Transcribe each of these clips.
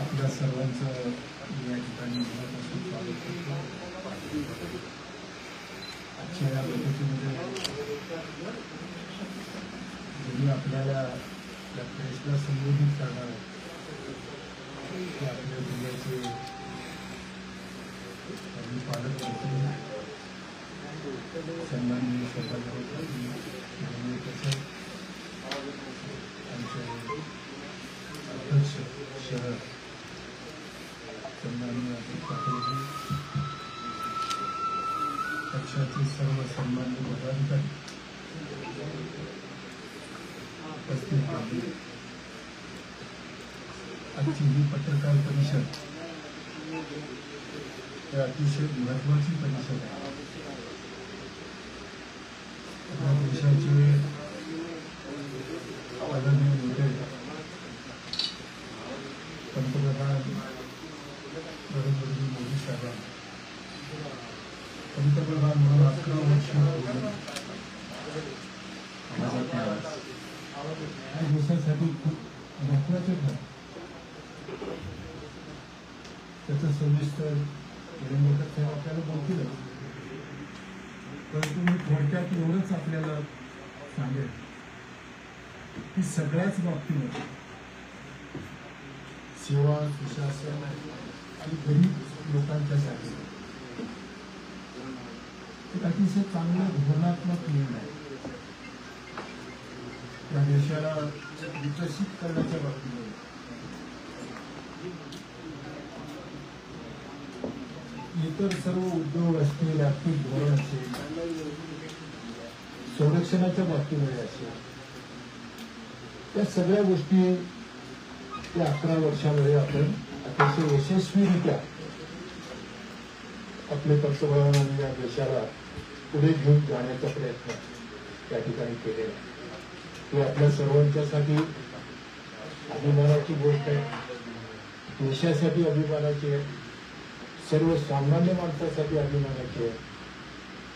आपल्या सर्वांचं या ठिकाणी मनापासून स्वागत करतो। आजच्या या बैठकीमध्ये ज्यांनी आपल्याला या प्रेसला संबोधित करणार आहे ते आपल्या जिल्ह्याचे पालकमंत्री सन्माननीय शोभाराव पाटील तसंच आमचे अध्यक्ष शहर सन्माननीय अतुल पाटीलजी, पक्षाचे सर्व सन्माननीय पदाधिकारी उपस्थित आहेत। आजची ही पत्रकार परिषद अतिशय महत्वाची परिषद आहे। आपल्या देशाचे आदरणीय नेते पंतप्रधान नरेंद्र मोदी साहेबांनी पंतप्रधान म्हणून 11 वर्ष देशासाठी खूप महत्वाचे ठरले। त्याचं सविस्तर निवडणुकीत साहेब आपल्याला बोलतील, परंतु मी थोडक्यात एवढंच आपल्याला सांगेन की सगळ्याच बाबतीमध्ये सेवा, सुशासन आणि गरीब लोकांच्यासाठी एक अतिशय चांगला धोरणात्मक निर्णय आहे। या देशाला विकसित करण्याच्या बाबतीमध्ये इतर सर्व उद्योग असतील, आर्थिक धोरण असेल, संरक्षणाच्या बाबतीमध्ये असेल, या सगळ्या गोष्टी या 11 वर्षामध्ये आपण अतिशय यशस्वीरित्या आपले पंतप्रधानांनी या देशाला पुढे घेऊन जाण्याचा प्रयत्न त्या ठिकाणी केलेला आहे। ही आपल्या सर्वांच्यासाठी अभिमानाची गोष्ट आहे, देशासाठी अभिमानाची आहे, सर्वसामान्य माणसासाठी अभिमानाची आहे।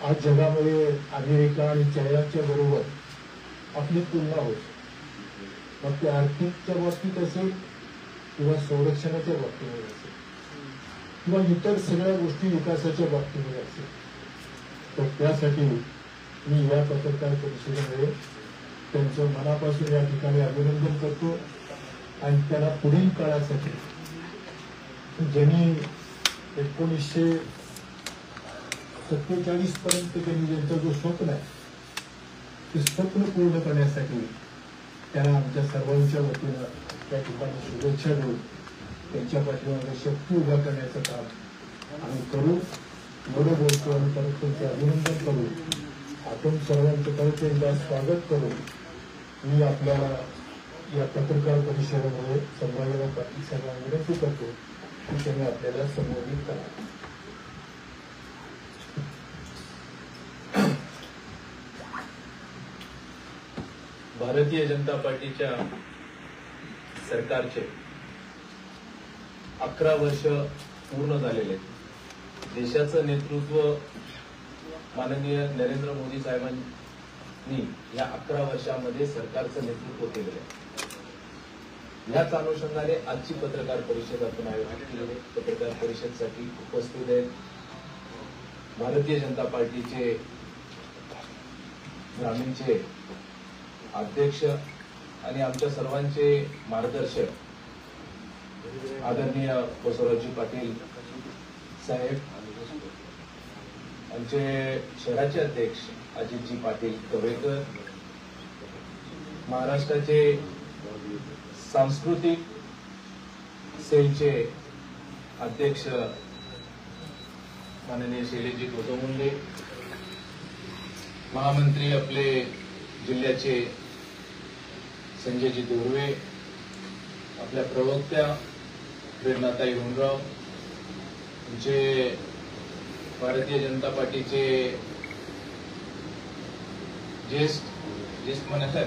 आज जगामध्ये अमेरिका आणि चायनाच्या बरोबर आपली तुलना होते, मग ते आर्थिकच्या बाबतीत असेल किंवा संरक्षणाच्या बाबतीमध्ये असेल किंवा इतर सगळ्या गोष्टी विकासाच्या बाबतीमध्ये असेल। तर त्यासाठी मी या पत्रकार परिषदेमध्ये त्यांचं मनापासून या ठिकाणी अभिनंदन करतो आणि त्यांना पुढील काळासाठी ज्यांनी 1947 पर्यंत त्यांनी ज्यांचं जो स्वप्न आहे ते स्वप्न पूर्ण करण्यासाठी त्यांना आमच्या सर्वांच्या वतीनं त्या ठिकाणी शुभेच्छा देऊन त्यांच्या पाठीमागे शक्ती उभा करण्याचं काम आम्ही करू एवढं बोलतो आणि परत त्यांचे अभिनंदन करू। आपण सर्वांचं परत एकदा स्वागत करू। मी आपल्याला या पत्रकार परिषदेमध्ये संभाजीराव पाटील साहेबांना विनंती करतो की त्यांनी आपल्याला संबोधित करा। भारतीय जनता पार्टीच्या सरकारचे 11 वर्ष पूर्ण झालेले। देशाचं नेतृत्व माननीय नरेंद्र मोदी साहेबांनी या 11 वर्षामध्ये सरकारचं नेतृत्व केलेलं आहे। याच अनुषंगाने आजची पत्रकार परिषद आपण आयोजित केली आहे। पत्रकार परिषदेसाठी उपस्थित आहेत भारतीय जनता पार्टीचे ग्रामीणचे अध्यक्ष आणि आमच्या सर्वांचे मार्गदर्शक आदरणीय बसवराजजी पाटील साहेब, आमचे शहराचे अध्यक्ष अजितजी पाटील कवेकर, महाराष्ट्राचे सांस्कृतिक सेलचे अध्यक्ष माननीय शैलेशजी गोजमुंडे, महामंत्री आपले जिल्ह्याचे संजयजी दोर्वे, आपल्या प्रवक्त्या प्रेरणाताई हुनराव, आमचे भारतीय जनता पार्टीचे ज्येष्ठ म्हणाले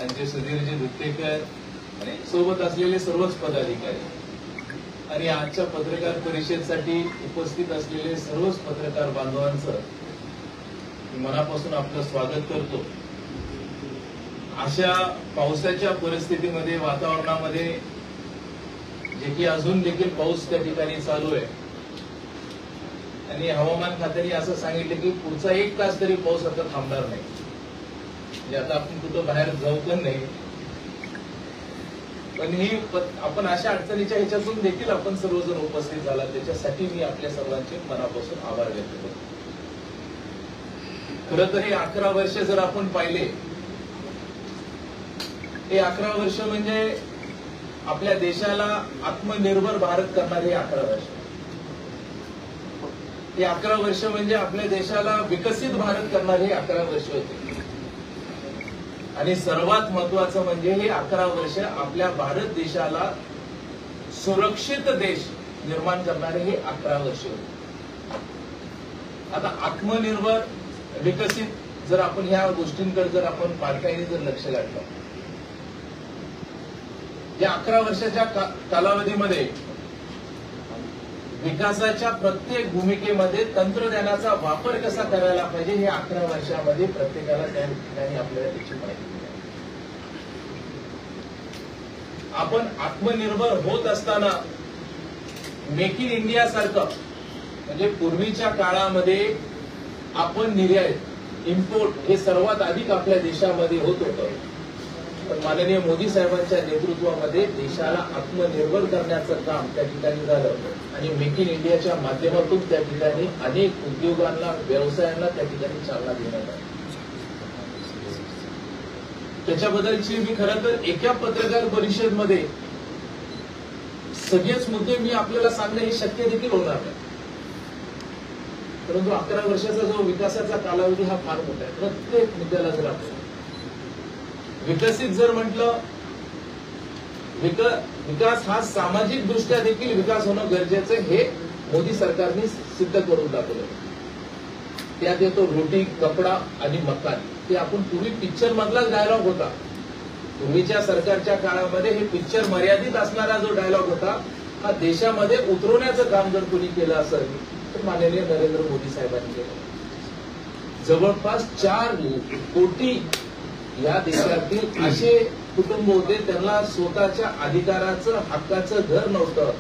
आमचे सुधीरजी धुत्तेकर आणि सोबत असलेले सर्वच पदाधिकारी आणि आजच्या पत्रकार परिषदेसाठी उपस्थित असलेले सर्वच पत्रकार बांधवांचं मनापासून आपलं स्वागत करतो। अशा पावसाच्या परिस्थितीमध्ये, वातावरणामध्ये जे की अजून देखील पाऊस त्या ठिकाणी चालू आहे आणि हवामान खात्याने असं सांगितलं की पुढचा 1 तास तरी पाऊस आता थांबणार नाही. म्हणजे आता आपण कुठं बाहेर जाऊ पण नाही, पण ही आपण अशा अडचणीच्या ह्याच्यातून देखील आपण सर्वजण उपस्थित झाला, त्याच्यासाठी मी आपल्या सर्वांचे मनापासून आभार व्यक्त करतो. खरं तर हे 11 वर्ष जर आपण पाहिले, हे 11 वर्ष म्हणजे आपल्या देशाला आत्मनिर्भर भारत करणारे 11 वर्ष. हे 11 वर्ष म्हणजे आपल्या देशाला विकसित भारत करणारे 11 वर्ष होते. आणि सर्वात महत्वाचं म्हणजे हे 11 वर्ष आपल्या भारत देशाला सुरक्षित देश निर्माण करणारे हे 11 वर्ष होते. आता आत्मनिर्भर विकसित जर आपण ह्या गोष्टींकडे जर आपण बारकाईने जर लक्ष घातलं, या 11 वर्षाच्या कालावधीमध्ये विकासाच्या प्रत्येक भूमिकेमध्ये तंत्रज्ञानाचा वापर कसा करायला पाहिजे हे 11 वर्षामध्ये प्रत्येकाला त्या ठिकाणी आपल्याला त्याची माहिती मिळाली. आपण आत्मनिर्भर होत असताना मेक इन इंडिया सारखं, म्हणजे पूर्वीच्या काळामध्ये आपण निर्यात इम्पोर्ट हे सर्वात अधिक आपल्या देशामध्ये होत होतं, पण माननीय मोदी साहेबांच्या नेतृत्वामध्ये देशाला आत्मनिर्भर करण्याचं काम त्या ठिकाणी झालं आणि मेक इन इंडियाच्या माध्यमातून त्या ठिकाणी अनेक उद्योगांना, व्यवसायांना त्या ठिकाणी चालना देण्यात आली. त्याच्याबद्दलची मी खरं तर एका पत्रकार परिषदेमध्ये सगळेच मुद्दे मी आपल्याला सांगणं हे शक्य देखील होणार नाही, परंतु 11 वर्षाचा जो विकासाचा कालावधी हा फार मोठा आहे. प्रत्येक मुद्द्याला जर आपण विकसित जर म्हटलं, विकास हा सामाजिक दृष्ट्या देखील विकास होणं गरजेचं हे मोदी सरकारने सिद्ध करून दाखवलं. त्यात येतो रोटी, कपडा आणि मकान. ते आपण पूर्वी पिक्चर मधलाच डायलॉग होता. पूर्वीच्या सरकारच्या काळामध्ये हे पिक्चर मर्यादित असणारा जो डायलॉग होता हा देशामध्ये उतरवण्याचं काम जर कोणी केलं असेल तर माननीय नरेंद्र मोदी साहेबांनी केलं. जवळपास 4 कोटी या देशातील असे कुटुंब होते त्यांना स्वतःच्या अधिकाराचं, हक्काचं घर नव्हतं,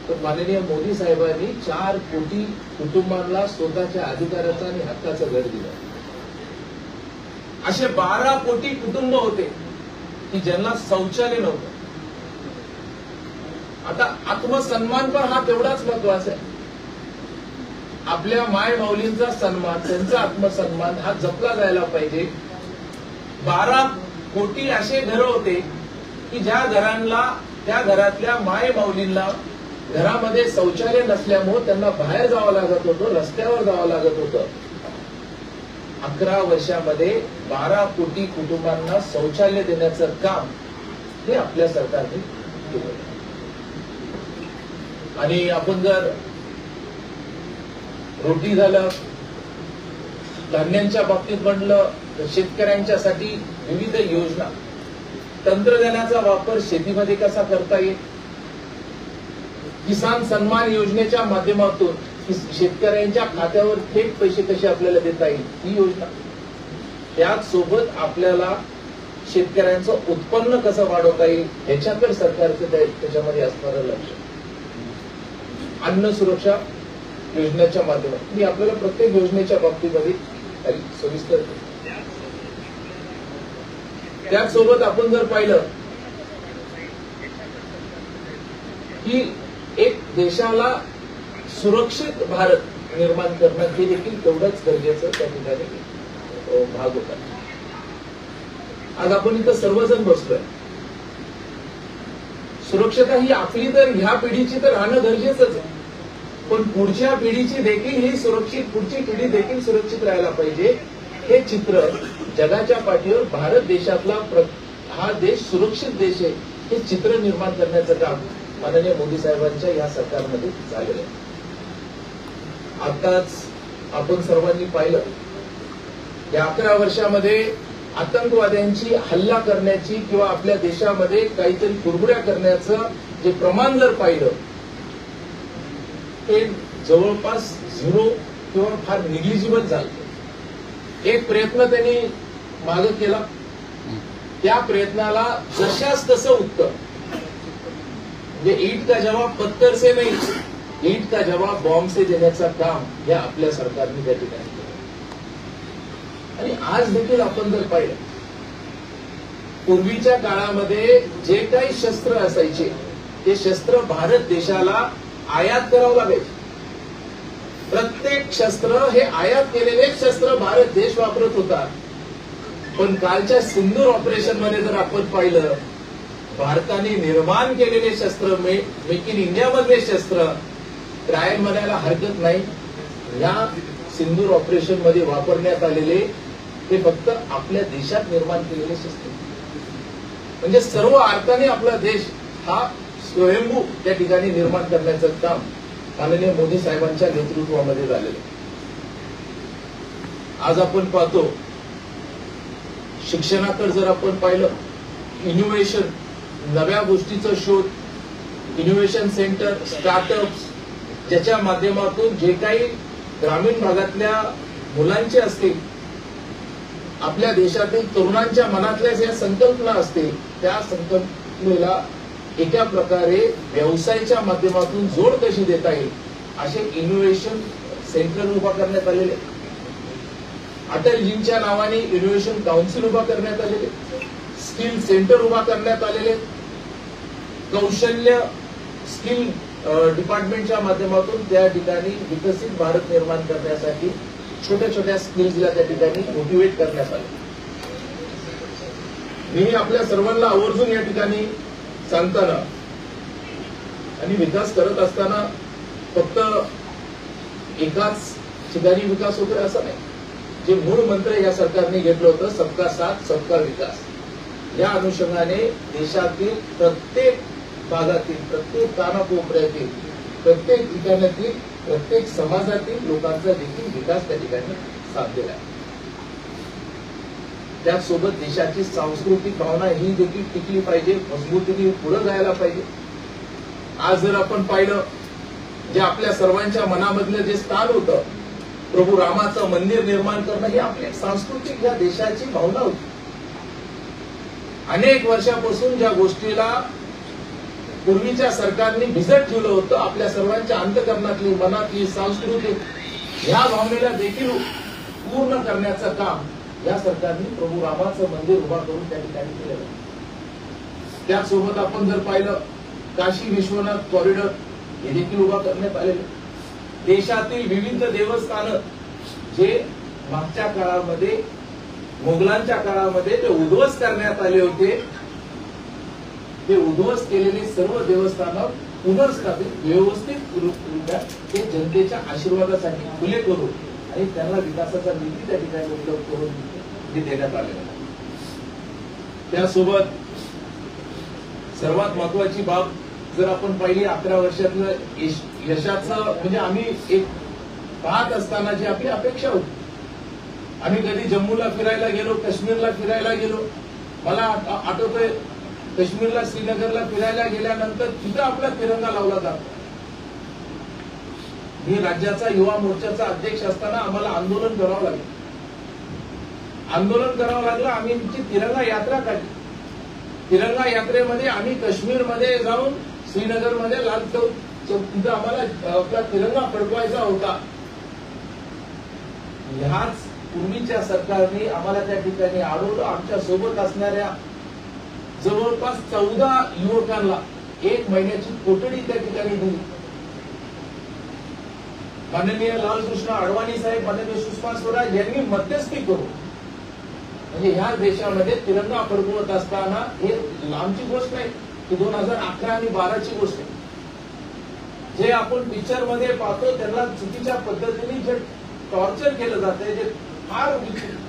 तर माननीय मोदी साहेबांनी 4 कोटी कुटुंबांना स्वतःच्या अधिकाराचं आणि हक्काचं घर दिलं. असे 12 कोटी कुटुंब होते की ज्यांना शौचालय नव्हतं. आता आत्मसन्मान पण हा तेवढाच महत्वाचा आहे. आपल्या माय माऊलींचा सन्मान, त्यांचा आत्मसन्मान हा जपला जायला पाहिजे. 12 कोटी असे घर होते की ज्या घरांना, त्या घरातल्या माय माऊलींना घरामध्ये शौचालय नसल्यामुळे त्यांना बाहेर जावं लागत होतं, रस्त्यावर जावं लागत होतं. 11 वर्षामध्ये 12 कोटी कुटुंबांना शौचालय देण्याचं काम हे आपल्या सरकारने केलं. आणि आपण जर रोटी झालं, धान्यांच्या बाबतीत म्हटलं तर शेतकऱ्यांच्यासाठी विविध योजना, तंत्रज्ञानाचा वापर शेतीमध्ये कसा करता येईल, किसान सन्मान योजनेच्या माध्यमातून शेतकऱ्यांच्या खात्यावर थेट पैसे कसे आपल्याला देता येईल ही योजना. त्याच सोबत आपल्याला शेतकऱ्यांचं उत्पन्न कसं वाढवता येईल ह्याच्याकडे सरकारचं त्याच्यामध्ये असणारं लक्ष. अन्न सुरक्षा योजनेच्या माध्यमातून मी आपल्याला प्रत्येक योजनेच्या बाबतीमध्ये सविस्तर. त्याचसोबत आपण जर पाहिलं की एक देशाला सुरक्षित भारत निर्माण करणं हे देखील तेवढंच गरजेचं त्या ठिकाणी भाग होता. आज आपण इथं सर्वजण बसलोय. सुरक्षता ही आपली तर ह्या पिढीची तर राहणं गरजेचंच आहे, पण पुढच्या पिढीची देखील ही सुरक्षित, पुढची पिढी देखील सुरक्षित राहायला पाहिजे. हे चित्र जगाच्या पाठीवर भारत देशातला हा देश सुरक्षित देश आहे हे चित्र निर्माण करण्याचं काम माननीय मोदी साहेबांच्या या सरकारमध्ये झालेलं आहे. आताच आपण सर्वांनी पाहिलं या 11 वर्षामध्ये आतंकवाद्यांची हल्ला करण्याची किंवा आपल्या देशामध्ये काहीतरी कुरबुऱ्या करण्याचं जे प्रमाण जर पाहिलं ते जवळपास 0 किंवा फार निग्लिजिबल झालं. एक प्रयत्न त्यांनी मागे केला त्या प्रयत्नाला जशाच तसं उत्तर म्हणजे ईट का जवाब पत्थर से नाही, ईट का जवाब बॉम्ब से देण्याचं काम हे आपल्या सरकारने त्या ठिकाणी केलं. आणि आज देखील आपण जर पाहिलं, पूर्वीच्या काळामध्ये जे काही शस्त्र असायचे ते शस्त्र भारत देशाला आयात करावं लागायचे. प्रत्येक शस्त्र हे आयात केलेले शस्त्र भारत देश वापरत होता. पण कालच्या सिंदूर ऑपरेशन मध्ये जर आपण पाहिलं, भारताने निर्माण केलेले शस्त्र, मेक इन इंडिया मधले शस्त्र ट्रायल म्हणायला हरकत नाही. या सिंदूर ऑपरेशन मध्ये वापरण्यात आलेले ते फक्त आपल्या देशात निर्माण केलेले शस्त्र, म्हणजे सर्व अर्थाने आपला देश हा स्वयंभू त्या ठिकाणी निर्माण करण्याचं काम माननीय मोदी साहेबांच्या नेतृत्वामध्ये झालेलं. आज आपण पाहतो, शिक्षणाकडे जर आपण पाहिलं, इनोव्हेशन, नव्या गोष्टीचा शोध, इनोव्हेशन सेंटर, स्टार्टअप्स, ज्याच्या माध्यमातून जे काही ग्रामीण भागातल्या मुलांचे असतील, आपल्या देशातील तरुणांच्या मनातल्या ज्या संकल्पना असतील, त्या संकल्पनेला एका प्रकारे व्यवसायाच्या माध्यमातून जोड कशी देता येईल असे इनोव्हेशन सेंटर उभा करण्यात आलेले. अटलजींच्या नावाने इनोव्हेशन काउन्सिल उभा करण्यात आलेले, स्किल सेंटर उभा करण्यात आलेले, कौशल्य स्किल डिपार्टमेंटच्या माध्यमातून त्या ठिकाणी विकसित भारत निर्माण करण्यासाठी छोट्या छोट्या स्किल्सला त्या ठिकाणी मोटिवेट करण्यात आले. मी आपल्या सर्वांना आवर्जून या ठिकाणी सांगताना आणि विकास करत असताना फक्त एकाच ठिकाणी विकास होतोय असं नाही. जे मूळ मंत्र या सरकारने घेतलं होतं, सबका साथ सबका विकास, या अनुषंगाने देशातील प्रत्येक भागातील, प्रत्येक कानाकोपऱ्यातील, प्रत्येक ठिकाणातील, प्रत्येक समाजातील लोकांचा देखील विकास त्या ठिकाणी साधलेला आहे. त्याचसोबत देशाची सांस्कृतिक भावना ही देखील टिकली पाहिजे, मजबूतीने पुढे जायला पाहिजे. आज जर आपण पाहिलं, जे आपल्या सर्वांच्या मनामधलं जे स्थान होतं, प्रभू रामाचं मंदिर निर्माण करणं, ही आपली सांस्कृतिक या देशाची भावना होती. अनेक वर्षापासून ज्या गोष्टीला पूर्वीच्या सरकारने भिजत ठेवलं होतं, आपल्या सर्वांच्या अंतःकरणातली, मनातली सांस्कृतिक ह्या भावनेला देखील पूर्ण करण्याचं काम या सरकारने प्रभू रामाचं मंदिर उभा करून त्या ठिकाणी केलेलं. त्याचसोबत आपण जर पाहिलं, काशी विश्वनाथ कॉरिडॉर हे देखील उभा करण्यात आलेले. देशातील विविध देवस्थानं जे मागच्या काळामध्ये, मोगलांच्या काळामध्ये ते उद्ध्वस्त करण्यात आले होते, ते उद्ध्वस्त केलेले सर्व देवस्थानं पुनर्स्थापित व्यवस्थित ते जनतेच्या आशीर्वादासाठी खुले करून आणि त्यांना विकासाचा निधी त्या ठिकाणी उपलब्ध करून देण्यात आलेला. त्यासोबत सर्वात महत्वाची बाब जर आपण पाहिली, 11 वर्षातलं यशाचं म्हणजे आम्ही एक पाहत असताना जी आपली अपेक्षा होती, आम्ही कधी जम्मूला फिरायला गेलो, काश्मीरला फिरायला गेलो, मला आठवतंय काश्मीरला, श्रीनगरला फिरायला गेल्यानंतर तिथं आपला तिरंगा लावला जातो. मी राज्याचा युवा मोर्चाचा अध्यक्ष असताना आम्हाला आंदोलन करावं लागलं. आम्ही तिरंगा यात्रा काढली. तिरंगा यात्रेमध्ये आम्ही काश्मीरमध्ये जाऊन श्रीनगरमध्ये लाल चौक तिथं आम्हाला आपला तिरंगा फडकवायचा होता. ह्याच पूर्वीच्या सरकारने आम्हाला त्या ठिकाणी अडवलं. आमच्या सोबत असणाऱ्या जवळपास 14 युवकांना 1 महिन्याची कोठडी त्या ठिकाणी दिली. माननीय लालकृष्ण अडवाणी साहेब, माननीय सुषमा स्वराज यांनी मध्यस्थी करून, म्हणजे ह्या देशामध्ये तिरंगा फडकवत असताना, हे लांबची गोष्ट नाही, ही 2011 आणि 12ची गोष्ट आहे. जे आपण पिक्चर मध्ये पाहतो त्यांना चुकीच्या पद्धतीने जे टॉर्चर केलं जातंय, जे फार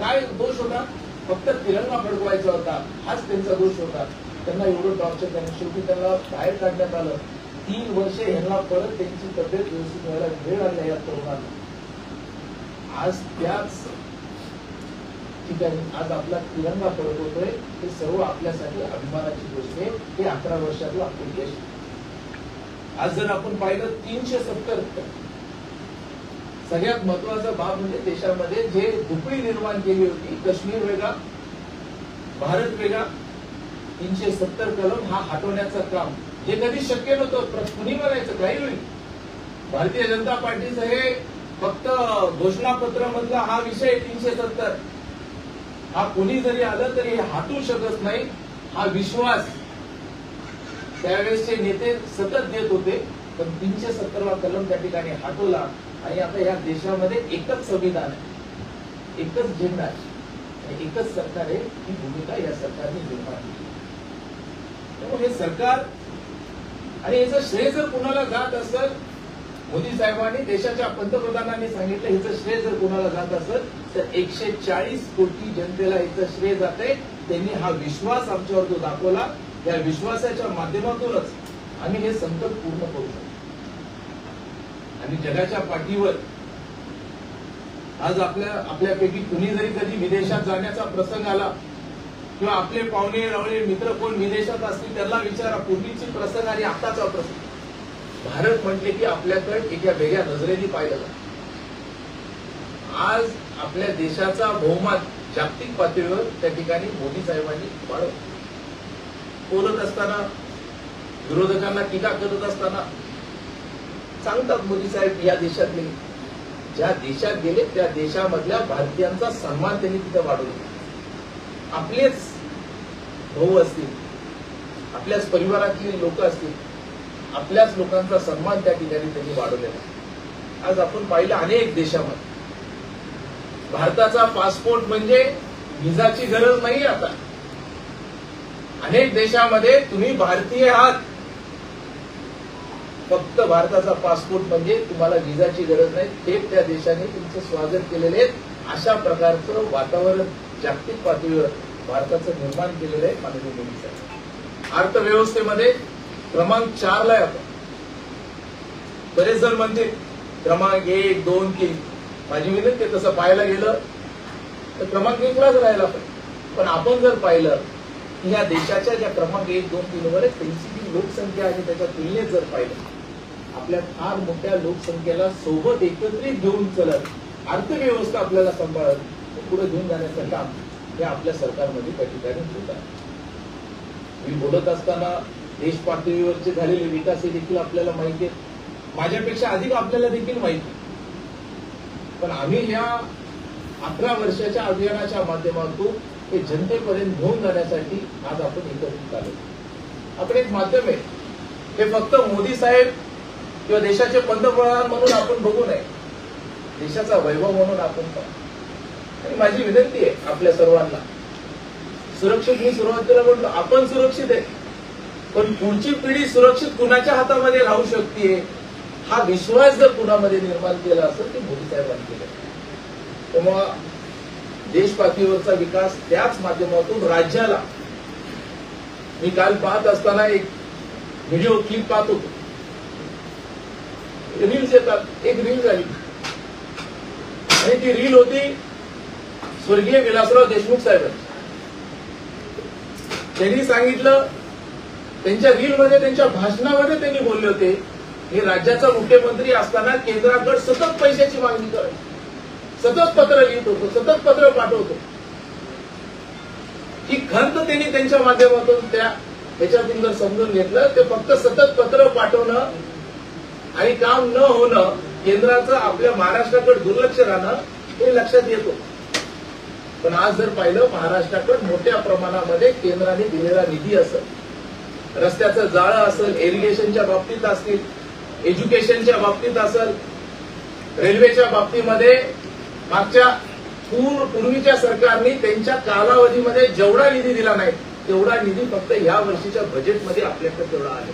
काय दोष होता, फक्त तिरंगा फडकवायचा होता, हाच त्यांचा दोष होता. त्यांना एवढं टॉर्चर केलं, शेवटी त्यांना बाहेर काढण्यात आलं. 3 वर्षे यांना परत त्यांची तब्येत व्यवस्थित व्हायला वेळ आला या तरुणांना. आज त्याच ठिकाणी आज आपला तिरंगा फडकवतोय, हे सर्व आपल्यासाठी अभिमानाची गोष्ट आहे. हे 11 वर्षातलं आपलं यश. आज जर आपण पाहिलं 370, सगळ्यात महत्वाचा बाब म्हणजे देशामध्ये जे दुपडी निर्माण केली होती, काश्मीर वेगळा, भारत वेगळा, 370 कलम हा हटवण्याचं काम जे कधी शक्य नव्हतं. कुणी म्हणायचं काही होईल, भारतीय जनता पार्टीचं हे फक्त घोषणापत्र मधला हा विषय 370 हा कोणी जरी आलं तरी हटवू शकत नाही. हा विश्वास त्यावेळेसचे नेते सतत देत होते, पण 370 कलम त्या ठिकाणी हटवला. आणि आता या देशामध्ये एकच संविधान आहे, एकच झेंडा आहे आणि एकच सरकार आहे. ही भूमिका या सरकारने निर्माण केली. त्यामुळे हे सरकार आणि याचं श्रेय जर कुणाला जात असेल, मोदी साहेबांनी देशाच्या पंतप्रधानांनी सांगितलं ह्याचं श्रेय जर कुणाला जात असेल तर 140 कोटी जनतेला याचं श्रेय जाते. त्यांनी हा विश्वास आमच्यावर जो दाखवला, या विश्वासाच्या माध्यमातूनच आम्ही हे संकल्प पूर्ण करू शकतो. आणि जगाच्या पाठीवर आज आपल्यापैकी कुणी जरी कधी विदेशात जाण्याचा प्रसंग आला किंवा आपले पाहुणे रावळे मित्र कोण विदेशात असतील त्यांना विचारा, पूर्वीची प्रसंग आणि आताचा प्रसंग. भारत म्हटले की आपल्याकडे एका वेगळ्या नजरेने पाहिलं जातं. आज आपल्या देशाचा बहुमान जागतिक पातळीवर त्या ठिकाणी मोदी साहेबांनी वाढवला. बोलत असताना, विरोधकांना टीका करत असताना सांगतात मोदी साहेब या देशात गेले, ज्या देशात गेले त्या देशामधल्या भारतीयांचा सन्मान त्यांनी तिथे वाढवला. आपलेच भाऊ असतील, आपल्याच परिवारातली लोक असतील, आपल्याच लोकांचा सन्मान त्या ठिकाणी त्यांनी वाढवलेला. आज आपण पाहिलं अनेक देशामध्ये भारताचा पासपोर्ट म्हणजे व्हिसाची गरज नाही. आता अनेक देशामध्ये तुम्ही भारतीय आहात, फक्त भारताचा पासपोर्ट म्हणजे तुम्हाला व्हिसाची गरज नाही. थेट त्या देशाने तुमचं स्वागत केलेले आहे. अशा प्रकारचं वातावरण जागतिक पातळीवर भारताचं निर्माण केलेलं आहे माननीय मोदी साहेब. अर्थव्यवस्थेमध्ये क्रमांक 4 ला आहे आपण. बरेच जण म्हणतील क्रमांक 1, 2, 3. माझी विनंती तसं पाहायला गेलं तर क्रमांक 1 लाच राहायला पाहिजे. पण आपण जर पाहिलं की ह्या देशाच्या ज्या क्रमांक 1, 2, 3 वर त्यांची जी लोकसंख्या आहे त्याच्या तुलनेत जर पाहिलं, आपल्या फार मोठ्या लोकसंख्येला सोबत एकत्रित घेऊन चलत अर्थव्यवस्था आपल्याला सांभाळत पुढे घेऊन जाण्याचं काम हे आपल्या सरकारमध्ये त्या ठिकाणी होत आहे. मी बोलत असताना देश पातळीवरचे झालेले विकास हे देखील आपल्याला माहिती आहे, माझ्यापेक्षा अधिक आपल्याला देखील माहिती. पण आम्ही या 11 वर्षाच्या अभियानाच्या माध्यमातून हे जनतेपर्यंत घेऊन जाण्यासाठी आज आपण एकत्रित आलो. आपण एक माध्यम आहे, हे फक्त मोदी साहेब किंवा देशाचे पंतप्रधान म्हणून आपण बघू नये, देशाचा वैभव म्हणून आपण पाहू. आणि माझी विनंती आहे आपल्या सर्वांना, सुरक्षित मी सुरुवातीला म्हटलं आपण सुरक्षित आहे, पण पुढची पिढी सुरक्षित कुणाच्या हातामध्ये राहू शकते हा विश्वास जर कुणामध्ये निर्माण केला असेल ते मोदी साहेबांनी केलं. तेव्हा देश पातळीवरचा विकास त्याच माध्यमातून राज्याला. मी काल पाहत असताना एक व्हिडिओ क्लिप पाहत होतो, रील्स येतात. एक रील झाली आणि ती रील होती स्वर्गीय विलासराव देशमुख साहेबांची. त्यांनी सांगितलं, त्यांच्या रीलमध्ये त्यांच्या भाषणामध्ये त्यांनी बोलले होते, हे राज्याचा मुख्यमंत्री असताना केंद्राकडे सतत पैशाची मागणी करायची, सतत पत्र लिहित होतो, सतत पत्र पाठवतो. ही खंत त्यांनी त्यांच्या माध्यमातून त्याच्यातून जर समजून घेतलं, ते फक्त सतत पत्र पाठवणं आणि काम न होणं, केंद्राचं आपल्या महाराष्ट्राकडे दुर्लक्ष राहणं हे लक्षात येतो. पण आज जर पाहिलं महाराष्ट्राकडे मोठ्या प्रमाणामध्ये केंद्राने दिलेला निधी असेल, रस्त्याचं जाळं असेल, इरिगेशनच्या बाबतीत असतील, एज्युकेशनच्या बाबतीत असेल, रेल्वेच्या बाबतीमध्ये मागच्या पूर्वीच्या सरकारने त्यांच्या कालावधीमध्ये जेवढा निधी दिला नाही तेवढा निधी फक्त या वर्षीच्या बजेटमध्ये आपल्याकडे तेवढा आले.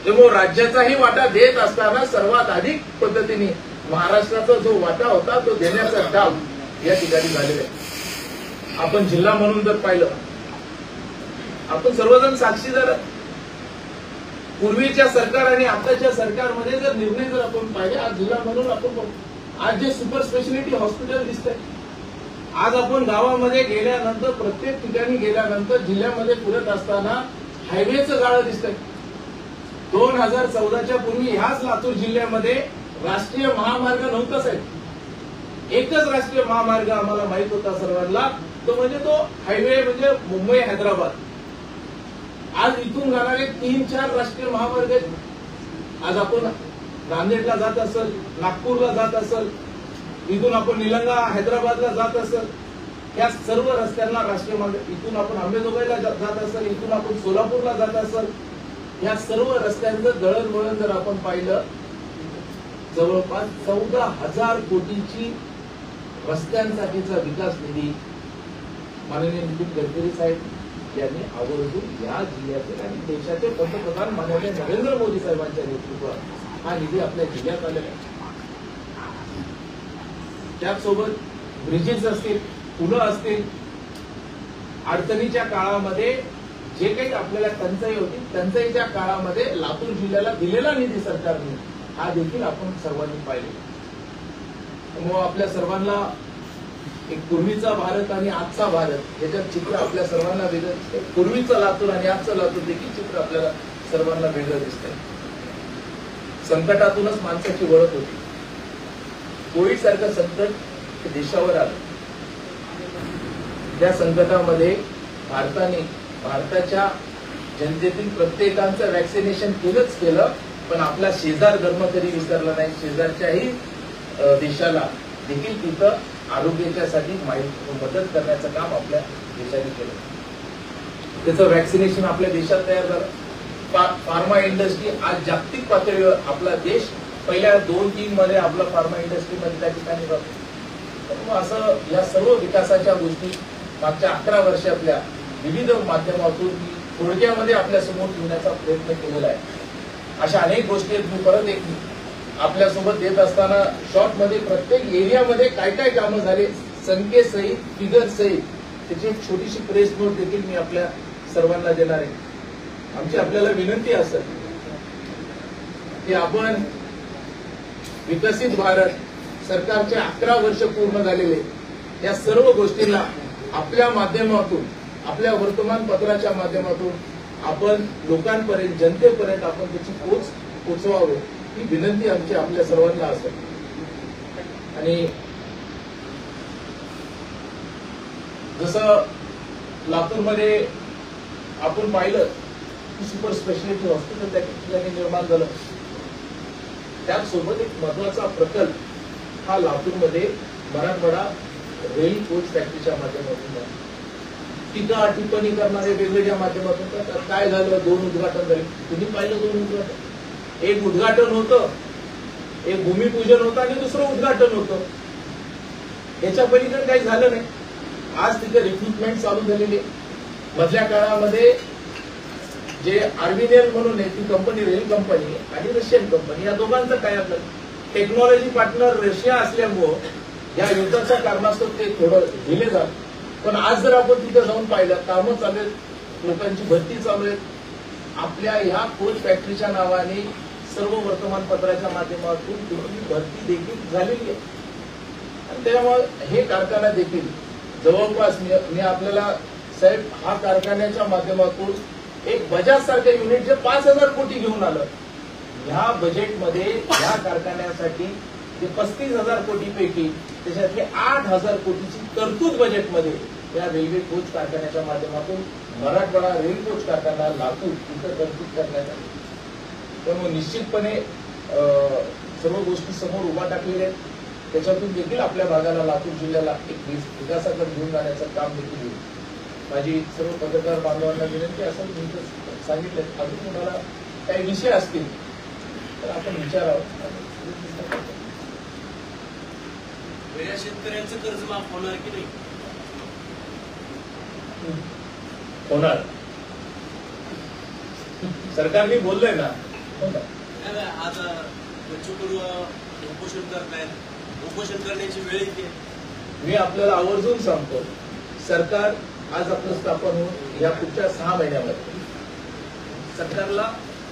त्यामुळे राज्याचाही वाटा देत असताना सर्वात अधिक पद्धतीने महाराष्ट्राचा जो वाटा होता तो देण्याचं काम या ठिकाणी झालेलं आहे. आपण जिल्हा म्हणून जर पाहिलं, आपण सर्वजण साक्षीदार. पूर्वीच्या सरकार आणि आताच्या सरकारमध्ये जर निर्णय जर आपण पाहिले, आज जिल्हा म्हणून आपण आज जे सुपर स्पेशालिटी हॉस्पिटल दिसतंय, आज आपण गावामध्ये गेल्यानंतर प्रत्येक ठिकाणी गेल्यानंतर जिल्ह्यामध्ये फिरत असताना हायवेचं जाळं दिसतंय. 2014च्या पूर्वी ह्याच लातूर जिल्ह्यामध्ये राष्ट्रीय महामार्ग नव्हता साहेब. एकच राष्ट्रीय महामार्ग आम्हाला माहित होता सर्वांना, तो म्हणजे तो हायवे म्हणजे मुंबई हैदराबाद. आज इथून जाणारे 3-4 राष्ट्रीय महामार्ग आहेत. आज आपण नांदेडला जात असेल, नागपूरला जात असेल, इथून आपण निलंगा हैदराबादला जात असेल, या सर्व रस्त्यांना राष्ट्रीय मार्ग, इथून आपण अंबेजोगाईला जात असेल, इथून आपण सोलापूरला जात असेल, या सर्व रस्त्यांचं दळणवळण जर आपण पाहिलं, जवळपास 14,000 कोटीची रस्त्यांसाठीचा विकास निधी माननीय नितीन गडकरी साहेब यांनी आवर्जून या जिल्ह्यातील आणि देशाचे पंतप्रधान माननीय नरेंद्र मोदी साहेबांच्या नेतृत्वात हा निधी आपल्या जिल्ह्यात आलेला आहे. त्याचसोबत ब्रिजेस असतील, पुलं असतील, अडचणीच्या काळामध्ये जे काही आपल्याला टंचाई होती, टंचाईच्या काळामध्ये लातूर जिल्ह्याला दिलेला निधी सरकारने हा देखील आपण सर्वांनी पाहिले. त्यामुळे आपल्या सर्वांना एक पूर्वीचा भारत आणि आजचा भारत याच्यात चित्र आपल्या सर्वांना वेगळं दिसतंय. पूर्वीचं लातूर आणि आजचं लातूर देखील चित्र आपल्याला सर्वांना वेगळं दिसतंय. संकटातूनच माणसाची ओळख होती. कोविड सारखं संकट देशावर आलं. त्या संकटामध्ये भारताच्या जनतेतील प्रत्येकाचं वॅक्सिनेशन केलंच केलं, पण आपला शेजार धर्म कधी विसरला नाही. शेजारच्याही देशाला देखील तिथं आरोग्याच्यासाठी मदत करण्याचं काम आपल्या देशाने केलं. त्याचं वॅक्सिनेशन आपल्या देशात तयार झालं. फार्मा इंडस्ट्री आज जागतिक पातळीवर आपला देश पहिल्या 2-3 मध्ये आपला फार्मा इंडस्ट्रीमध्ये त्या ठिकाणी जातो. असं या सर्व विकासाच्या गोष्टी मागच्या 11 वर्षातल्या विविध माध्यमातून थोडक्यामध्ये आपल्या समोर ठेवण्याचा प्रयत्न केलेला आहे. अशा अनेक गोष्टी मी परत एक आपल्यासोबत देत असताना शॉर्ट मध्ये प्रत्येक एरियामध्ये काय काय कामं झाले संख्येसहित, फिगर सहित त्याची एक छोटीशी प्रेस नोट देखील मी आपल्या सर्वांना देणार आहे. आमची आपल्याला विनंती असेल की आपण विकसित भारत सरकारचे 11 वर्ष पूर्ण झालेले या सर्व गोष्टींना आपल्या माध्यमातून, आपल्या वर्तमानपत्राच्या माध्यमातून आपण लोकांपर्यंत, जनतेपर्यंत आपण त्याची पोचवावे ही विनंती आमची आपल्या सर्वांना असेल. आणि जसं लातूरमध्ये आपण पाहिलं की सुपर स्पेशालिटी हॉस्पिटल त्या ठिकाणी निर्माण झालं. त्याचसोबत एक महत्वाचा प्रकल्प हा लातूरमध्ये मराठवाडा रेल कोच फॅक्टरीच्या माध्यमातून झाला. टीका टिप्पणी करणारे वेगवेगळ्या माध्यमातून करतात. काय झालं? 2 उद्घाटन झाले. तुम्ही पाहिलं 2 उद्घाटन. एक उद्घाटन होतं, एक भूमिपूजन होतं आणि दुसरं उद्घाटन होतं. याच्या पलीकडे काही झालं नाही. आज तिथे रिक्रुटमेंट चालू झालेली. मधल्या काळामध्ये जे आर्मिनियल म्हणून आहे ती कंपनी, रेल कंपनी आणि रशियन कंपनी, या दोघांचं काय आपलं टेक्नॉलॉजी पार्टनर रशिया असल्यामुळं या युद्धाच्या कारणास्तव ते थोडं दिले जात. पण आज जर आपण तिथे जाऊन पाहिलं, कामं चालू आहेत, लोकांची भरती चालू आहे. आपल्या ह्या कोच फॅक्टरीच्या नावाने सर्व वर्तमानपत्राच्या माध्यमातून तिथली भरती देखील झालेली आहे. आणि त्यामुळे हे कारखाना देखील जवळपास मी आपल्याला साहेब हा कारखान्याच्या माध्यमातून एक बजाज सारखं युनिट जे 5,000 कोटी घेऊन आलं, ह्या बजेटमध्ये ह्या कारखान्यासाठी जे 35,000 कोटीपैकी त्याच्यातली 8,000 कोटीची तरतूद बजेटमध्ये या रेल्वे कोच कारखान्याच्या माध्यमातून मराठवाडा रेल कोच कारखाना लातूर इथं तरतूद करण्यात आली. त्यामुळे निश्चितपणे सर्व गोष्टी समोर उभा टाकलेल्या आहेत. त्याच्यातून देखील आपल्या भागाला, लातूर जिल्ह्याला एक विकासाकडे घेऊन जाण्याचं काम देखील होईल. माझी सर्व पत्रकार बांधवांना विनंती असं मी सांगितलं, अजून तुम्हाला काही विषय असतील तर आपण विचारावं. शेतकऱ्यांचं कर्ज माफ होणार की नाही? होणार. सरकारने बोललंय ना. आज बच्चूकडू उपोषण करतायत. उपोषण करण्याची वेळ येते. मी आपल्याला आवर्जून सांगतो, सरकार आज आपलं स्थापन होऊन या पुढच्या 6 महिन्यामध्ये सरकारला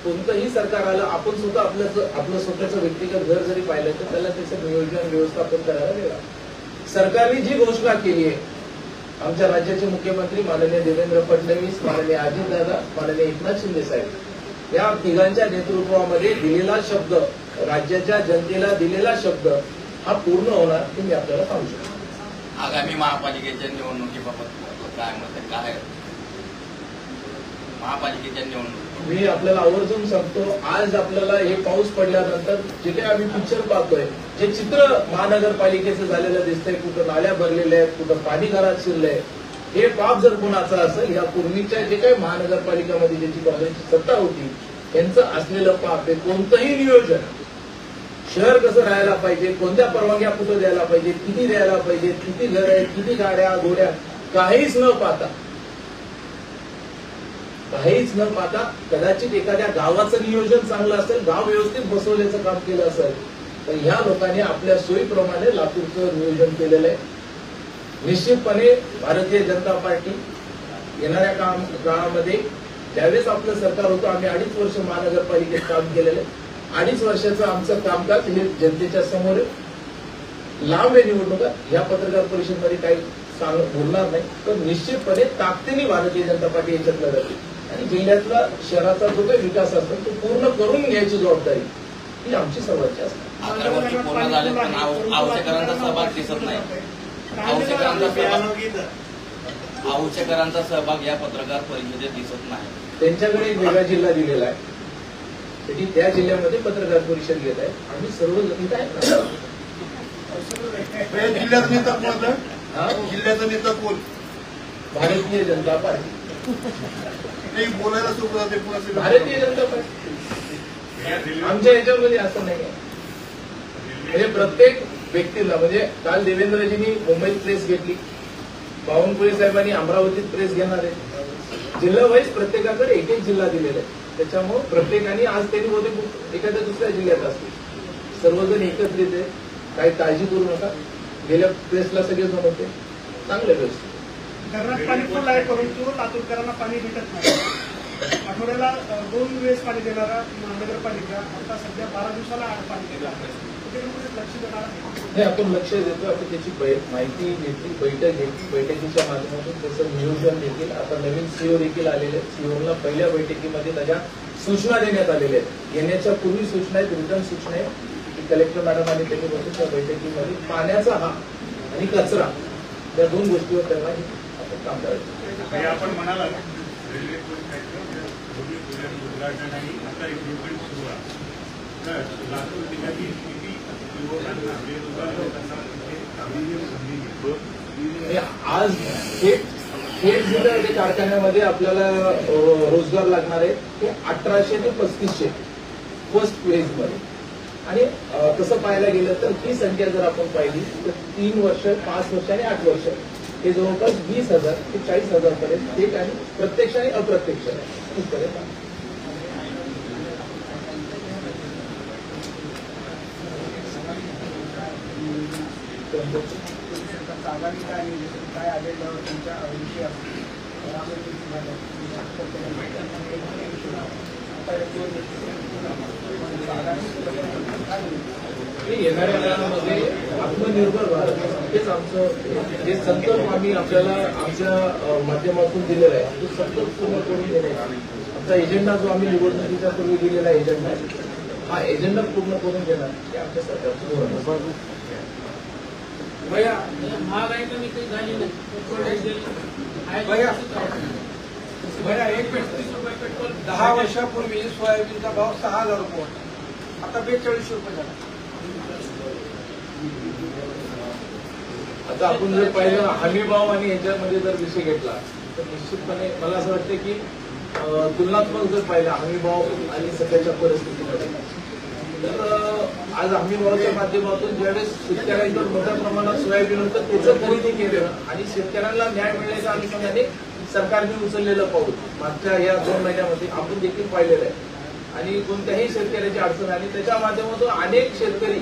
कोणतंही सरकार आलं, आपण स्वतः आपलं स्वतःचं व्यक्तिगत घर जरी पाहिलं तर त्याला त्याचं नियोजन व्यवस्थापन करायला वेगळा. सरकारने जी घोषणा केली आहे, आमच्या राज्याचे मुख्यमंत्री माननीय देवेंद्र फडणवीस, माननीय अजितदादा, माननीय एकनाथ शिंदे साहेब या तिघांच्या नेतृत्वामध्ये दिलेला शब्द, राज्याच्या जनतेला दिलेला शब्द हा पूर्ण होणार हे मी आपल्याला सांगू शकतो. आगामी महापालिकेच्या निवडणुकीबाबत काय मत आहे? काय महापालिकेच्या निवडणूक. मी आपल्याला आवर्जून सांगतो, आज आपल्याला हे पाऊस पडल्यानंतर जे काही आम्ही पिक्चर पाहतोय, जे चित्र महानगरपालिकेचं झालेलं दिसतंय, कुठं नाल्या भरलेल्या आहेत, कुठं पाणी घरात शिरलंय, हे पाप जर कोणाचं असेल, या पूर्वीच्या जे काही महानगरपालिकामध्ये ज्याची काँग्रेसची सत्ता होती यांचं असलेलं पाप आहे. कोणतंही नियोजन, शहर कसं राहायला पाहिजे, कोणत्या परवानग्या कुठं द्यायला पाहिजे, किती द्यायला पाहिजे, किती घर आहेत, किती गाड्या घोड्या, काहीच न पाहता कदाचित एखाद्या गावाचं नियोजन चांगलं असेल, गाव व्यवस्थित बसवण्याचं काम केलं असेल, तर ह्या लोकांनी आपल्या सोयीप्रमाणे लातूरचं नियोजन केलेलं आहे. निश्चितपणे भारतीय जनता पार्टी येणाऱ्या काळामध्ये ज्यावेळेस आपलं सरकार होतं, आम्ही 2.5 वर्ष महानगरपालिकेत काम केलेलं आहे. 2.5 वर्षाचं आमचं कामकाज हे जनतेच्या समोर आहे. लांब आहे निवडणुका, या पत्रकार परिषदेमध्ये काही बोलणार नाही, तर निश्चितपणे ताकदीने भारतीय जनता पार्टी याच्यात लढते आणि जिल्ह्यातला शहराचा जो काही विकास असतो तो पूर्ण करून घ्यायची जबाबदारी ही आमची सर्वांची असते. 11 वर्ष पूर्ण झाले पण आवश्यकांचा सहभाग दिसत नाही. औषधकरांचा सहभाग या पत्रकार परिषदेत दिसत नाही. त्यांच्याकडे एक वेगळा जिल्हा दिलेला आहे, त्याची त्या जिल्ह्यामध्ये पत्रकार परिषद घेत आहे. आम्ही सर्व इथं आहे. जिल्ह्याचा नेता कोण? जिल्ह्याचा नेता कोण? भारतीय जनता पार्टी. नाही बोलायला सोपं जाते पुन्हा. भारतीय जनता पार्टी आमच्या याच्यामध्ये असं नाही आहे. म्हणजे प्रत्येक व्यक्तीला, म्हणजे काल देवेंद्रजींनी मुंबईत प्रेस घेतली, बावनकुळे साहेबांनी अमरावतीत प्रेस घेणार आहे. जिल्हा वाईज प्रत्येकाकडे एक जिल्हा दिलेला आहे. त्याच्यामुळे प्रत्येकाने आज त्यांनी बहुतेक एखाद्या दुसऱ्या जिल्ह्यात असतील, सर्वजण एकत्रित आहे. काही काळजी करू नका. गेल्या प्रेसला सगळेजण होते, चांगले व्यवस्थित. धरणात पाणी फुल आहे, परंतु लातूरकरांना पाणी भेटत नाही. आठवड्याला 2 वेळेस पाणी देणारा महानगरपालिका आता सध्या 12 दिवसाला पाणी देणार आहे. लक्ष देणार नाही, आपण लक्ष देतो. आपण त्याची माहिती घेतली, बैठक घेतली, बैठकीच्या माध्यमातून त्याचं नियोजन देखील. आता नवीन सीओ देखील आलेले आहेत. सीओला पहिल्या बैठकीमध्ये त्याच्या सूचना देण्यात आलेल्या आहेत. येण्याच्या पूर्वी सूचना आहेत, रिटर्न सूचना आहे की कलेक्टर मॅडम आणि त्यांनी बसून त्या बैठकीमध्ये पाण्याचा हा आणि कचरा या 2 गोष्टीवर त्यांना आपण काम करायचं. आपण म्हणाला रेल्वे उद्घाटन आणि आता इम्प्रुव्हमेंट सुरू आहे, तर लातूर जिल्ह्यातील किती आज थेट जिल्हा कारखान्यामध्ये आपल्याला रोजगार लागणार आहे ते 1800 ते 3500 फर्स्ट फेज मध्ये. आणि तसं पाहायला गेलं तर ही संख्या जर आपण पाहिली तर 3 वर्ष, 5 वर्ष आणि 8 वर्ष हे जवळपास 20,000 ते 40,000 पर्यंत थेट आणि प्रत्यक्ष आणि अप्रत्यक्ष इथपर्यंत. काय आलेलं त्यांच्या विषय येणाऱ्या काळामध्ये आत्मनिर्भर भारत हेच आमचं जे संकल्प आम्ही आपल्याला आमच्या माध्यमातून दिलेला आहे तो संकल्प पूर्ण करून देणे. आमचा एजेंडा जो आम्ही निवडणुकीच्या पूर्वी दिलेला एजेंडा आहे, हा एजेंडा पूर्ण करून देणार हे आमच्या सरकारचं धोरण आहे. महागाई कमी काही झाली नाही. एक 35 रुपये पेट्रोल 10 वर्षापूर्वी सोयाबीनचा भाव 6,000 रुपये होता, आता 42 रुपये झाला. आता आपण जर पाहिलं हमीभाव आणि याच्यामध्ये जर विषय घेतला तर निश्चितपणे मला असं वाटतं की तुलनात्मक जर पाहिला हमीभाव आणि सध्याच्या परिस्थितीमध्ये तर आज हमीभावाच्या माध्यमातून ज्यावेळेस शेतकऱ्यांवर मोठ्या प्रमाणात सोयाबीन होतं त्याचं खरेदी केलं आणि शेतकऱ्यांना न्याय मिळण्याच्या अनुषंगाने सरकारने उचललेलं पाऊल मागच्या या 2 महिन्यामध्ये आपण देखील पाहिलेलं आहे. आणि कोणत्याही शेतकऱ्याची अडचण आली त्याच्या माध्यमातून अनेक शेतकरी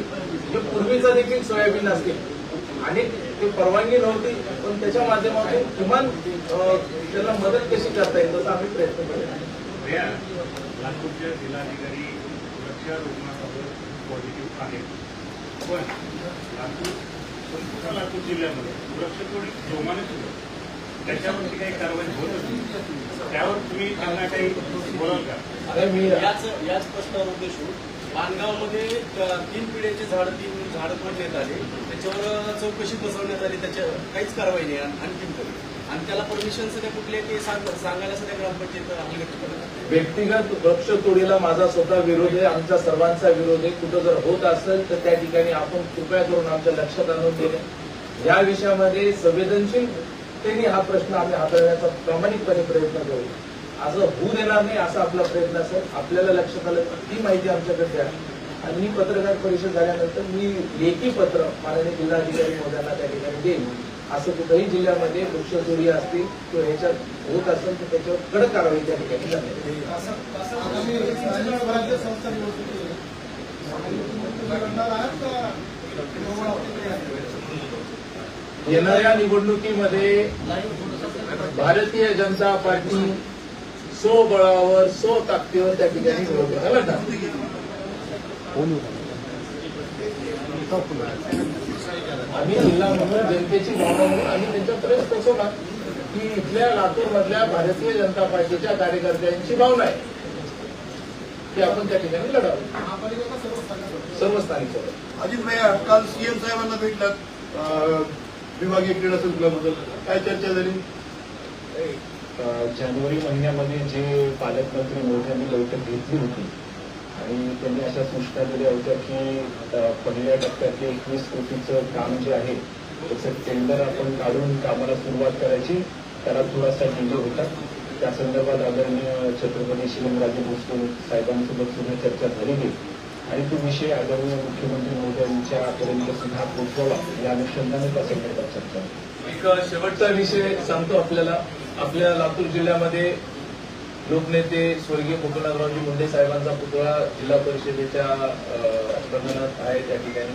जे पूर्वीचा देखील सोयाबीन असतील अनेक ते परवानगी नव्हती पण त्याच्या माध्यमातून किमान त्यांना मदत कशी करता येईल तसा आम्ही प्रयत्न केला. लातूरच्या जिल्हाधिकारी सुरक्षा रुग्णाबाबत पॉझिटिव्ह आहेत, पण संपूर्ण लातूर जिल्ह्यामध्ये सुरक्षा थोडी जोमाने सुरू आहे. त्याच्यावरती काही कारवाई होत असेल त्यावर तुम्ही त्यांना काही बोलाल का? याच प्रश्नावर उद्देशून माणगावमध्ये 3 पिढ्याचे 3 झाडं तोडण्यात आले, त्याच्यावर चौकशी बसवण्यात आली, त्याच्या काहीच कारवाई नाही. आणखीन कमी आणि त्याला परमिशन सध्या कुठले ते सांगायला सध्या ग्रामपंचायत हल्ले व्यक्तिगत वृक्षतोडीला माझा स्वतः विरोध आहे, आमच्या सर्वांचा विरोध आहे. कुठं जर होत असेल तर त्या ठिकाणी आपण कृपया करून आमच्या लक्षात आणून देणे. या विषयामध्ये संवेदनशीलतेने हा प्रश्न आम्ही हाताळण्याचा प्रामाणिकपणे प्रयत्न करू. असं होऊ देणार नाही असा आपला प्रयत्न असेल. आपल्याला लक्षात आलं ती माहिती आमच्याकडे द्या आणि मी पत्रकार परिषद झाल्यानंतर मी लेखी पत्र माननीय जिल्हाधिकारी महोदयांना त्या ठिकाणी देईन. असं कुठेही जिल्ह्यामध्ये वृक्षतोडी असतील किंवा ह्याच्यात होत असेल तर त्याच्यावर कडक कारवाई त्या ठिकाणी करण्यात येईल. येणाऱ्या निवडणुकीमध्ये भारतीय जनता पार्टी स्वबळावर स्वताकदीवर त्या ठिकाणी निवडणुका लढणार. आम्ही जिल्हा म्हणून जनतेची भावना म्हणून आम्ही त्यांच्यापर्यंत पोहोचवणार की इथल्या लातूरमधल्या भारतीय जनता पार्टीच्या कार्यकर्त्यांची भावना आहे की आपण त्या ठिकाणी लढावं. सर्व स्थानिक अजित भाई काल सीएम साहेबांना भेटलात विभागीय क्रीडा संकुलाबद्दल काय चर्चा झाली? जानेवारी महिन्यामध्ये जे पालकमंत्री मोदयांनी बैठक घेतली होती आणि त्यांनी अशा सूचना दिल्या होत्या की पहिल्या टप्प्यातले 21 कोटीचं काम जे आहे त्याचं टेंडर आपण काढून कामाला सुरुवात करायची. त्याला थोडासा डिले होता. त्या संदर्भात आदरणीय छत्रपती शिवराजे भोसले साहेबांसोबत सुद्धा चर्चा झालेली आणि तो विषय आदरणीय मुख्यमंत्री मोदयांच्यापर्यंत सुद्धा पोहोचवला. या अनुषंगाने त्या संदर्भात चर्चा. एक शेवटचा विषय सांगतो आपल्याला. आपल्या लातूर जिल्ह्यामध्ये लोकनेते स्वर्गीय गोपीनाथरावजी मुंडे साहेबांचा पुतळा जिल्हा परिषदेच्या प्रांगणात आहे. त्या ठिकाणी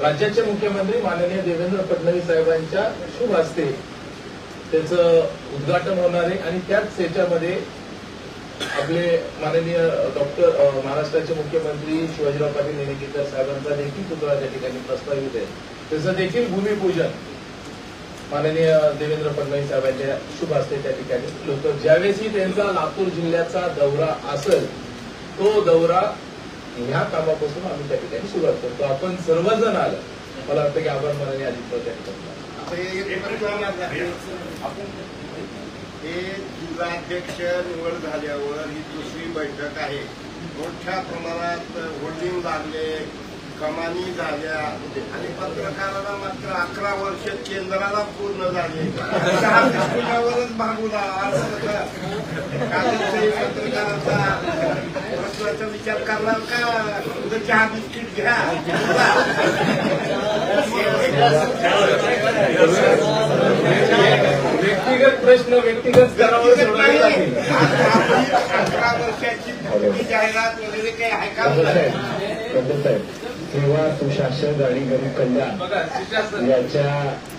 राज्याचे मुख्यमंत्री माननीय देवेंद्र फडणवीस साहेबांच्या शुभ हस्ते त्याचं उद्घाटन होणार आहे आणि त्याच याच्यामध्ये आपले माननीय महाराष्ट्राचे मुख्यमंत्री शिवाजीराव पाटील निलंगेकर साहेबांचा देखील पुतळा त्या ठिकाणी प्रस्तावित आहे. त्याचं देखील भूमिपूजन माननीय देवेंद्र फडणवीस साहेबांच्या शुभ हस्ते त्या ठिकाणी लोक ज्यावेळी त्यांचा लातूर जिल्ह्याचा दौरा असेल तो दौरा ह्या कामापासून आम्ही त्या ठिकाणी सुरुवात करतो. आपण सर्वजण आलं मला वाटतं की आभार माननीय अजित पवार. हे जिल्हाध्यक्ष निवड झाल्यावर ही दुसरी बैठक आहे. मोठ्या प्रमाणात होल्डिंग लागले, कमानी झाल्या आणि पत्रकाराला मात्र 11 वर्ष केंद्राला पूर्ण झाले. 6 बिस्किटावरच भागूला पत्रकाराचा प्रश्नाचा विचार करणार का? तुझं 6 बिस्किट घ्या. व्यक्तिगत प्रश्न व्यक्तिगत स्तरावर सोडवावे लागतील. 11 वर्षाची जाहिरात वगैरे काही आहे का? सेवा सुशासन आणि गरीब कल्याण याच्या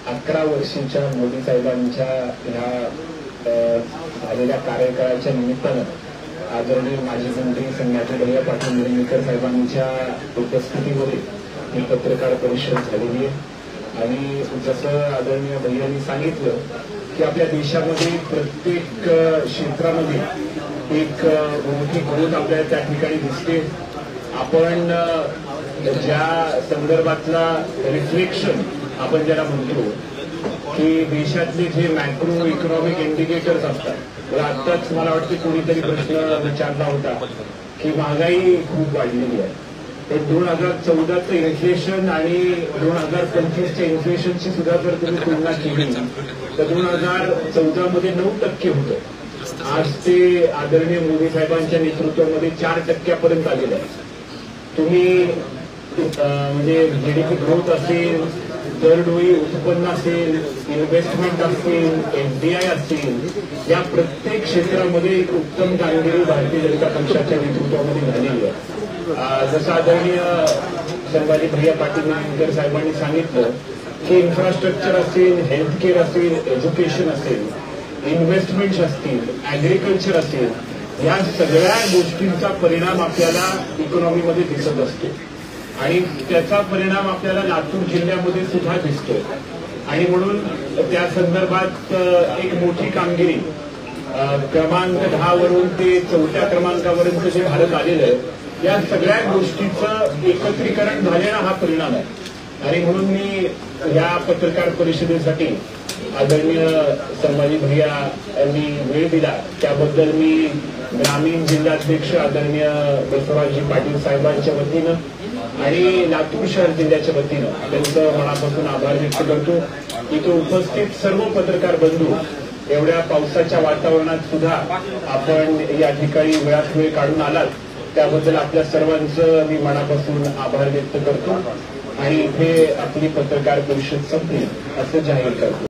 11 वर्षीच्या मोदी साहेबांच्या ह्या झालेल्या कार्यकाळाच्या निमित्तानं आदरणीय माजी मंत्री संघाचे भैया पाटील निलंगेकर साहेबांच्या उपस्थितीमध्ये ही पत्रकार परिषद झालेली आहे. आणि जसं आदरणीय भैयांनी सांगितलं की आपल्या देशामध्ये प्रत्येक क्षेत्रामध्ये एक मोठी ग्रोथ आपल्याला त्या ठिकाणी दिसते. आपण ज्या संदर्भातला रिफ्लेक्शन आपण ज्याला म्हणतो की देशातले जे मॅक्रो इकॉनॉमिक इंडिकेटर्स असतात. तर आत्ताच मला वाटतं कोणीतरी प्रश्न विचारला होता की महागाई खूप वाढलेली आहे. तर 2014चं इन्फ्लेशन आणि 2025च्या इन्फ्लेशनची सुद्धा जर तुम्ही तुलना केली तर 2014मध्ये 9% होतं. आज ते आदरणीय मोदी साहेबांच्या नेतृत्वामध्ये 4% आलेलं आहे. तुम्ही म्हणजे जीडीपी ग्रोथ असेल, दरडोई उत्पन्न असेल, इन्व्हेस्टमेंट असेल, एफडीआय असेल, या प्रत्येक क्षेत्रामध्ये एक उत्तम कामगिरी भारतीय जनता पक्षाच्या नेतृत्वामध्ये झालेली आहे. जसं आदरणीय संभाजी भैया पाटील निलंगेकर साहेबांनी सांगितलं की इन्फ्रास्ट्रक्चर असेल, हेल्थकेअर असेल, एज्युकेशन असेल, इन्व्हेस्टमेंट्स असतील, ऍग्रिकल्चर असेल, या सगळ्या गोष्टींचा परिणाम आपल्याला इकॉनॉमीमध्ये दिसत असतो आणि त्याचा परिणाम आपल्याला लातूर जिल्ह्यामध्ये सुद्धा दिसतो. आणि म्हणून त्या संदर्भात एक मोठी कामगिरी क्रमांक 10 वरून ते 4थ्या क्रमांकापर्यंत जे भारत आलेलं आहे या सगळ्या गोष्टीचं एकत्रीकरण झालेला हा परिणाम आहे. आणि म्हणून मी या पत्रकार परिषदेसाठी आदरणीय संभाजी भैया यांनी वेळ दिला त्याबद्दल मी ग्रामीण जिल्हाध्यक्ष आदरणीय बसवराजजी पाटील साहेबांच्या वतीनं आणि लातूर शहर जिल्ह्याच्या वतीनं त्यांचं मनापासून आभार व्यक्त करतो. इथे उपस्थित सर्व पत्रकार बंधू एवढ्या पावसाच्या वातावरणात सुद्धा आपण या ठिकाणी वेळात वेळ काढून आलात त्याबद्दल आपल्या सर्वांचं मी मनापासून आभार व्यक्त करतो आणि इथे आपली पत्रकार परिषद संपली असं जाहीर करतो.